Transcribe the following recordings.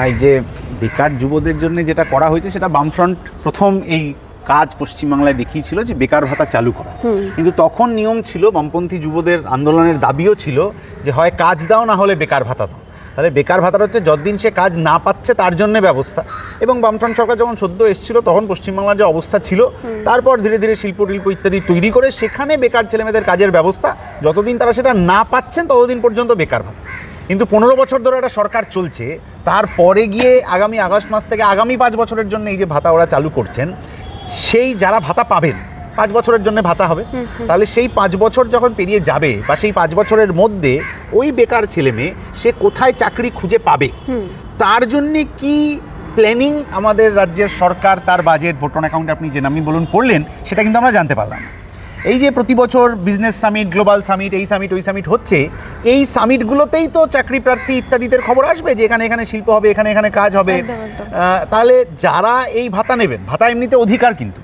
এই যে বেকার যুবদের জন্য যেটা করা হয়েছে সেটা বামফ্রন্ট প্রথম এই কাজ পশ্চিমবাংলায় দেখিয়েছিল যে বেকার ভাতা চালু করা, কিন্তু তখন নিয়ম ছিল, বামপন্থী যুবদের আন্দোলনের দাবিও ছিল যে হয় কাজ দাও না হলে বেকার ভাতা দাও। তাহলে বেকার ভাতাটা হচ্ছে যতদিন সে কাজ না পাচ্ছে তার জন্য ব্যবস্থা। এবং বামফ্রন্ট সরকার যখন সদ্য এসেছিল তখন পশ্চিমবাংলার যে অবস্থা ছিল, তারপর ধীরে ধীরে শিল্প টিল্প ইত্যাদি তৈরি করে সেখানে বেকার ছেলেমেয়েদের কাজের ব্যবস্থা, যতদিন তারা সেটা না পাচ্ছেন ততদিন পর্যন্ত বেকার ভাতা। কিন্তু 15 বছর ধরে একটা সরকার চলছে, তারপরে গিয়ে আগামী আগস্ট মাস থেকে আগামী 5 বছরের জন্য এই যে ভাতা ওরা চালু করছেন, সেই যারা ভাতা পাবেন 5 বছরের জন্য ভাতা হবে, তাহলে সেই 5 বছর যখন পেরিয়ে যাবে বা সেই 5 বছরের মধ্যে ওই বেকার ছেলে মেয়ে সে কোথায় চাকরি খুঁজে পাবে, তার জন্যে কি প্ল্যানিং আমাদের রাজ্যের সরকার, তার বাজেট, ভোট অন অ্যাকাউন্টে আপনি যে নামই বলুন করলেন, সেটা কিন্তু আমরা জানতে পারলাম। এই যে প্রতি বছর বিজনেস সামিট, গ্লোবাল সামিট, এই সামিট ওই সামিট হচ্ছে, এই সামিটগুলোতেই তো চাকরি প্রার্থী ইত্যাদিদের খবর আসবে যে এখানে এখানে শিল্প হবে, এখানে এখানে কাজ হবে। তাহলে যারা এই ভাতা নেবেন, ভাতা এমনিতে অধিকার, কিন্তু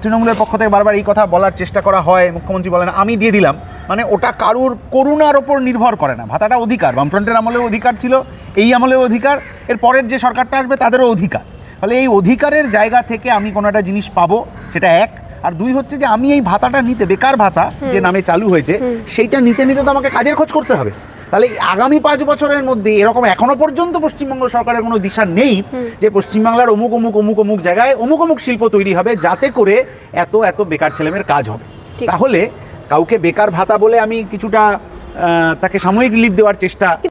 তৃণমূলের পক্ষ থেকে বারবার এই কথা বলার চেষ্টা করা হয়, মুখ্যমন্ত্রী বলেন আমি দিয়ে দিলাম, মানে ওটা কারুর করুণার ওপর নির্ভর করে না, ভাতাটা অধিকার। বামফ্রন্টের আমলেও অধিকার ছিল, এই আমলেও অধিকার, এর পরের যে সরকারটা আসবে তাদেরও অধিকার। ফলে এই অধিকারের জায়গা থেকে আমি কোনো একটা জিনিস পাবো, সেটা এক। আর দুই হচ্ছে যে আমি এই ভাতাটা নিতে, বেকার ভাতা যে নামে চালু হয়েছে, সেইটা নিতে নিতে তো আমাকে কাজের খোঁজ করতে হবে। তাহলে আগামী 5 বছরের মধ্যে এরকম এখনো পর্যন্ত পশ্চিমবঙ্গ সরকারের কোনো দিশা নেই যে পশ্চিমবাংলার অমুক অমুক অমুক অমুক জায়গায় অমুক অমুক শিল্প তৈরি হবে যাতে করে এত এত বেকার ছেলেমেয়ের কাজ হবে। তাহলে কাউকে বেকার ভাতা বলে আমি কিছুটা তাকে সাময়িক রিলিফ দেওয়ার চেষ্টা